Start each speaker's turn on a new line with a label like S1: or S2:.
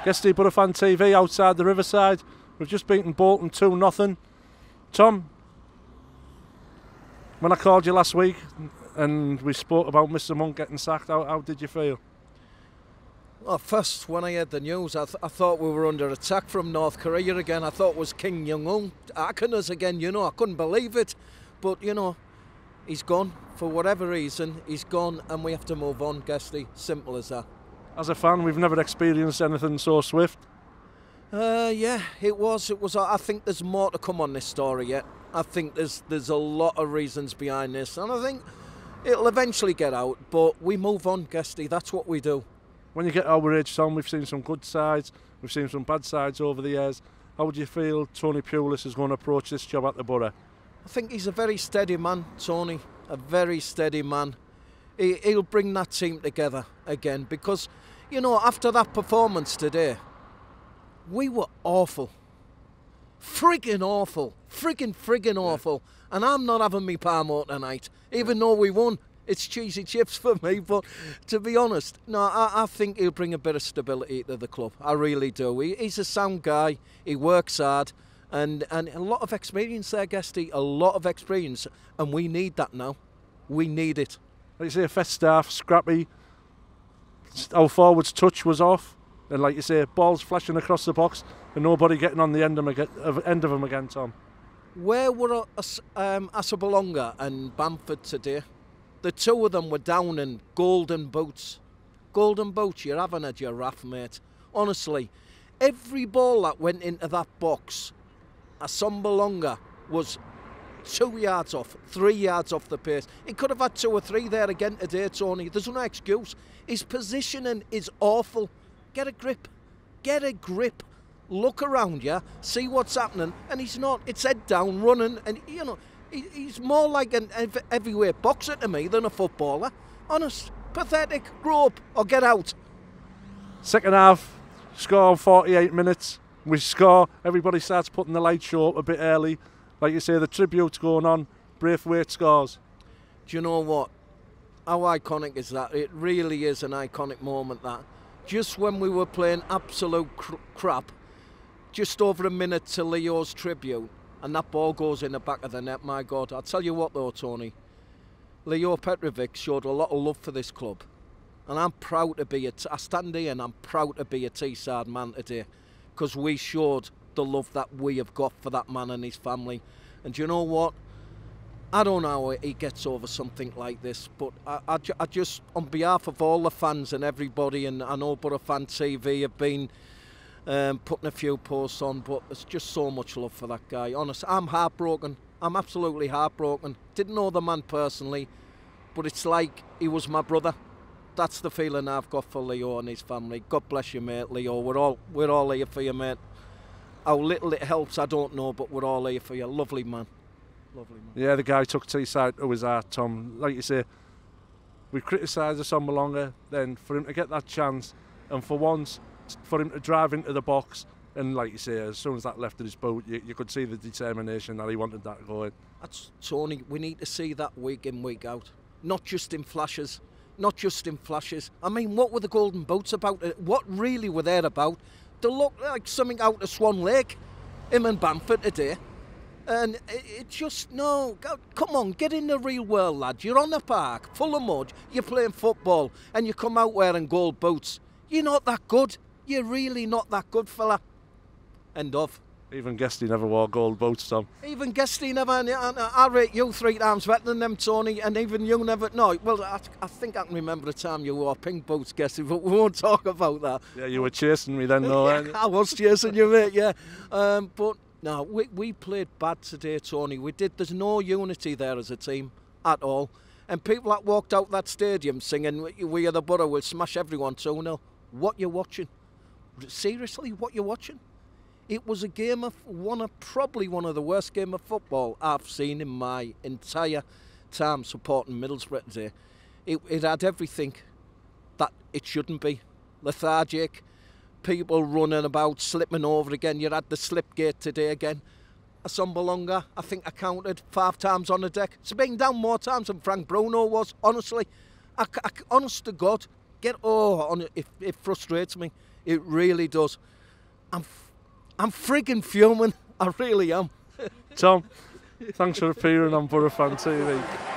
S1: Guesty BoroFanTV outside the Riverside. We've just beaten Bolton 2-0. Tom, when I called you last week and we spoke about Mr. Monk getting sacked, how did you feel?
S2: Well, first, when I heard the news, I thought we were under attack from North Korea again. I thought it was Kim Jong-un attacking us again, you know. I couldn't believe it. But, you know, he's gone. For whatever reason, he's gone and we have to move on, Guesty. Simple as that.
S1: As a fan, we've never experienced anything so swift.
S2: Yeah, it was. I think there's more to come on this story yet. I think there's a lot of reasons behind this, and I think it'll eventually get out. But we move on, Guesty. That's what we do.
S1: When you get our age, Tom, we've seen some good sides, we've seen some bad sides over the years. How would you feel Tony Pulis is going to approach this job at the Borough?
S2: I think he's a very steady man, Tony. A very steady man. He'll bring that team together again because, you know, after that performance today, we were awful. Friggin' awful. Friggin' awful. And I'm not having me Parmo tonight, even though we won. It's cheesy chips for me, but to be honest, no, I think he'll bring a bit of stability to the club. I really do. He's a sound guy. He works hard. And a lot of experience there, Guesty. A lot of experience. And we need that now. We need it.
S1: Like you say, first staff, scrappy. Our forwards' touch was off. And like you say, balls flashing across the box and nobody getting on the end of them again, Tom.
S2: Where were Asabolonga and Bamford today? The two of them were down in golden boots. Golden boots, you're having a giraffe, mate. Honestly, every ball that went into that box, Asabolonga was 2 yards off, 3 yards off the pace. He could have had 2 or 3 there again today, Tony. There's no excuse. His positioning is awful. Get a grip. Get a grip. Look around you, see what's happening, and he's not. It's head down, running, and, you know, he's more like an heavyweight boxer to me than a footballer. Honest, pathetic. Grow up or get out.
S1: Second half, score 48 minutes. We score, everybody starts putting the light show up a bit early. Like you say, the tribute's going on, Braithwaite scores.
S2: Do you know what? How iconic is that? It really is an iconic moment, that. Just when we were playing absolute crap, just over a minute to Leo's tribute, and that ball goes in the back of the net. My God, I'll tell you what though, Tony, Leo Petrovic showed a lot of love for this club, and I'm proud to be I stand here and I'm proud to be a Teesside man today, because we showed the love that we have got for that man and his family. And do you know what? I don't know how he gets over something like this, but I just, on behalf of all the fans and everybody, and I know BoroFanTV have been putting a few posts on, but there's just so much love for that guy. Honest, I'm heartbroken. I'm absolutely heartbroken. Didn't know the man personally, but it's like he was my brother. That's the feeling I've got for Leo and his family. God bless you, mate, Leo. We're all here for you, mate. How little it helps, I don't know, but we're all here for you. Lovely man. Lovely man.
S1: Yeah, the guy took Teesside to his heart, Tom. Like you say, we criticised Asabolonga, then for him to get that chance, and for once, for him to drive into the box, and like you say, as soon as that left in his boot, you could see the determination that he wanted that to go in. That's,
S2: Tony, we need to see that week in, week out. Not just in flashes. Not just in flashes. I mean, what were the golden boots about? What really were they about? They looked like something out of Swan Lake, him and Bamford today. And it just, no, come on, get in the real world, lad. You're on the park, full of mud, you're playing football, and you come out wearing gold boots. You're not that good. You're really not that good, fella. End of.
S1: Even Guesty never wore gold boots, Tom.
S2: Even Guesty never, and I rate you 3 times better than them, Tony, and even you never, no, well, I think I can remember the time you wore pink boots, Guesty, but we won't talk about that.
S1: Yeah, you were chasing me then, though, weren't you?
S2: I was chasing you, mate, yeah. But no, we played bad today, Tony. We did. There's no unity there as a team at all. And people that walked out that stadium singing, "We are the Borough, we'll smash everyone 2-0. What you're watching? Seriously, what you're watching? It was a game of probably one of the worst games of football I've seen in my entire time supporting Middlesbrough today. It had everything that it shouldn't be. Lethargic, people running about, slipping over again. You had the slip gate today again. Asabolonga, I think I counted 5 times on the deck. It's been down more times than Frank BRUNO was, honestly. Honest to God, it frustrates me. It really does. I'm friggin' fuming. I really am.
S1: Tom, thanks for appearing on BoroFanTV.